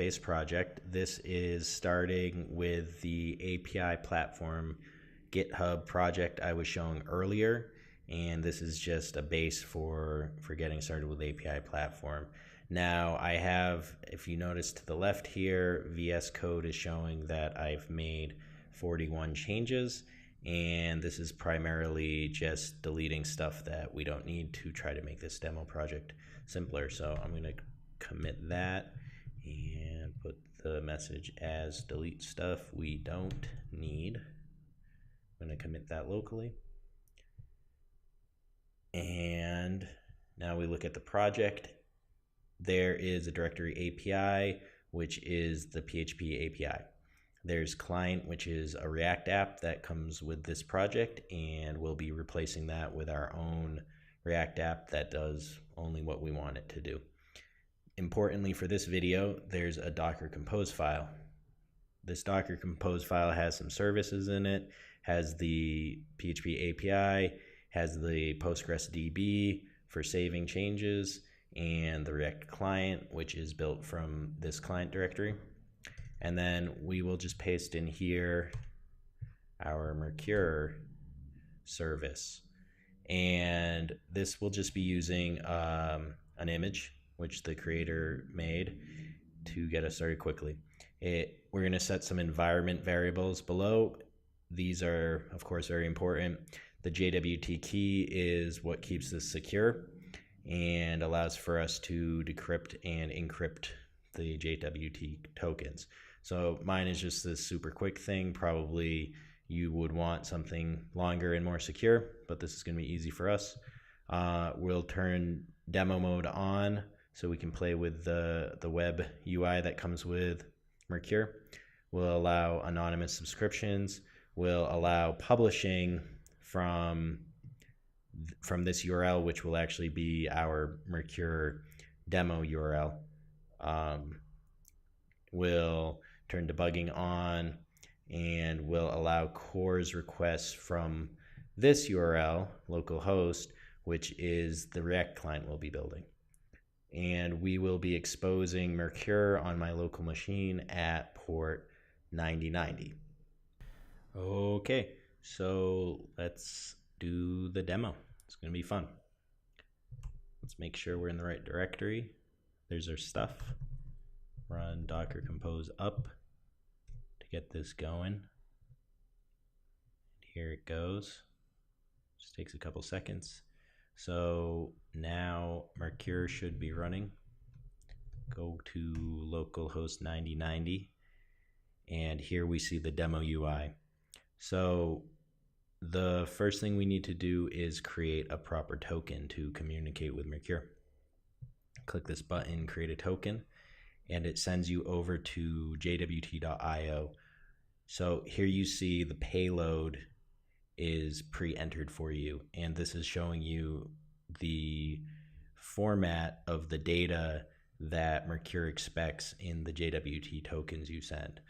based project. This is starting with the API platform GitHub project I was showing earlier, and this is just a base for getting started with API platform. Now I have, if you notice to the left here, VS Code is showing that I've made 41 changes, and this is primarily just deleting stuff that we don't need to try to make this demo project simpler. So I'm going to commit that and put the message as delete stuff we don't need. I'm going to commit that locally. And now we look at the project. There is a directory API, which is the PHP API. There's client, which is a React app that comes with this project, and we'll be replacing that with our own React app that does only what we want it to do. Importantly for this video, there's a Docker Compose file. This Docker Compose file has some services in it, has the PHP API, has the Postgres DB for saving changes, and the React client, which is built from this client directory. And then we will just paste in here our Mercure service. And this will just be using an image, which the creator made to get us started quickly. We're going to set some environment variables below. These are, of course, very important. The JWT key is what keeps this secure and allows for us to decrypt and encrypt the JWT tokens. So mine is just this super quick thing. Probably you would want something longer and more secure, but this is going to be easy for us. We'll turn demo mode on so we can play with the web UI that comes with Mercure. We'll allow anonymous subscriptions. We'll allow publishing from this URL, which will actually be our Mercure demo URL. We'll turn debugging on, and we'll allow CORS requests from this URL, localhost, which is the React client we'll be building. And we will be exposing Mercure on my local machine at port 9090. Okay, so let's do the demo. It's going to be fun. Let's make sure we're in the right directory. There's our stuff. Run Docker Compose up to get this going. Here it goes. Just takes a couple seconds. So now Mercure should be running. Go to localhost 9090, and here we see the demo UI. So the first thing we need to do is create a proper token to communicate with Mercure. Click this button, create a token, and it sends you over to jwt.io. So here you see the payload is pre-entered for you, and this is showing you the format of the data that Mercure expects in the JWT tokens you send.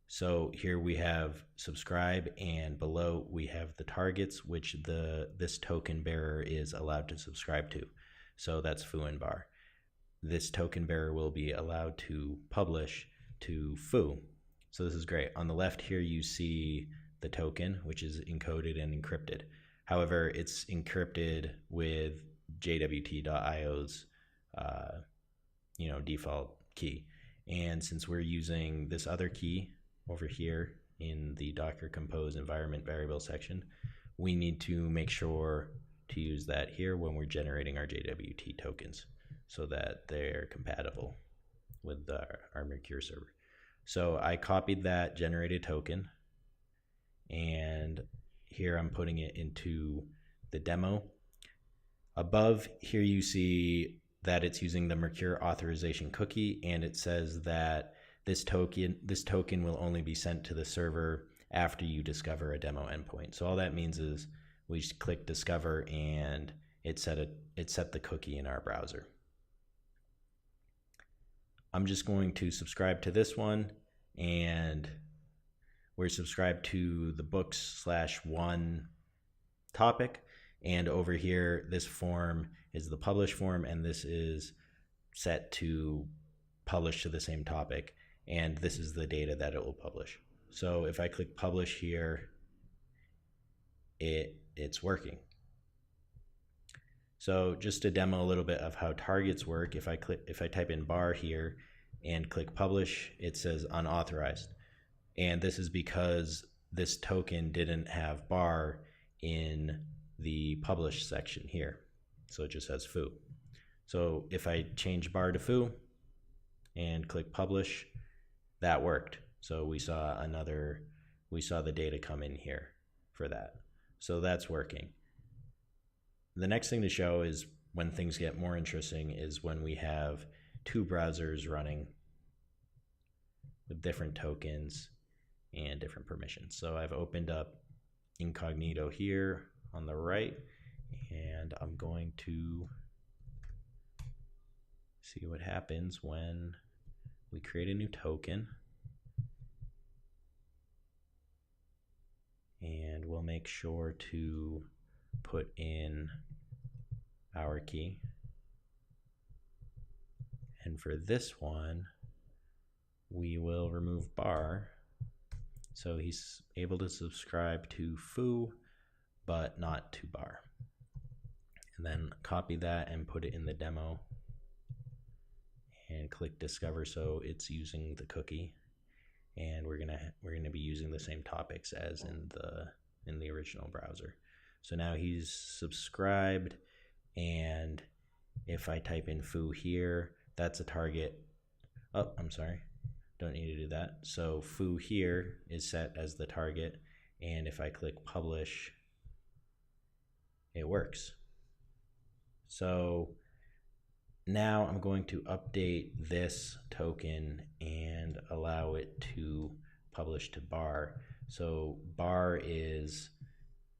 So here we have subscribe, and below we have the targets which this token bearer is allowed to subscribe to. So that's foo and bar. This token bearer will be allowed to publish to foo. So this is great. On the left here you see the token, which is encoded and encrypted. However, it's encrypted with jwt.io's default key. And since we're using this other key over here in the Docker Compose environment variable section, we need to make sure to use that here when we're generating our JWT tokens so that they're compatible with our Mercure server. So I copied that generated token, and here I'm putting it into the demo. Above here you see that it's using the Mercure authorization cookie, and it says that this token will only be sent to the server after you discover a demo endpoint. So all that means is we just click discover, and it set the cookie in our browser. I'm just going to subscribe to this one, and we're subscribed to the books/1 topic, and over here this form is the publish form, and this is set to publish to the same topic. and this is the data that it will publish. So if I click publish here, it's working. So just to demo a little bit of how targets work, if I type in bar here and click publish, it says unauthorized. And this is because this token didn't have bar in the publish section here. So it just has foo. So if I change bar to foo and click publish, that worked. So we saw the data come in here for that. So that's working. The next thing to show is when things get more interesting is when we have two browsers running with different tokens and different permissions. So I've opened up incognito here on the right, and I'm going to see what happens when we create a new token. And we'll make sure to put in our key. And for this one, we will remove bar. So he's able to subscribe to foo, but not to bar. And then copy that and put it in the demo and click discover, so it's using the cookie. And we're gonna be using the same topics as in the original browser. So now he's subscribed, and if I type in foo here, that's a target. Oh, I'm sorry, don't need to do that. So foo here is set as the target, and if I click publish, it works. So now I'm going to update this token and allow it to publish to bar. So bar is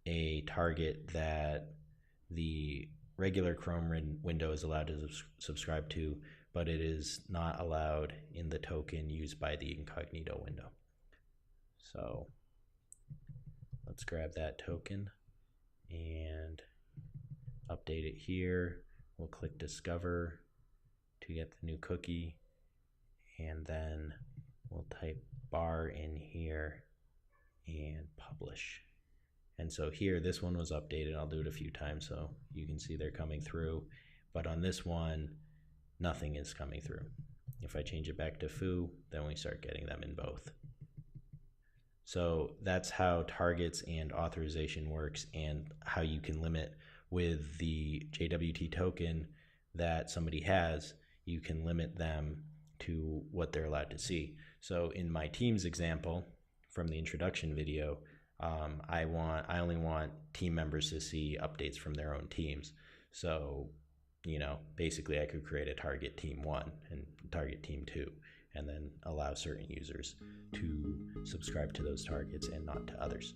a target that the regular Chrome window is allowed to subscribe to, but it is not allowed in the token used by the incognito window. So let's grab that token and update it here. We'll click discover to get the new cookie, and then we'll type bar in here and publish. And so here, this one was updated. I'll do it a few times so you can see they're coming through. But on this one, nothing is coming through. If I change it back to foo, then we start getting them in both. So that's how targets and authorization works, and how you can limit with the JWT token that somebody has. You can limit them to what they're allowed to see. So in my team's example from the introduction video, I only want team members to see updates from their own teams. So, basically I could create a target team 1 and target team 2, and then allow certain users to subscribe to those targets and not to others.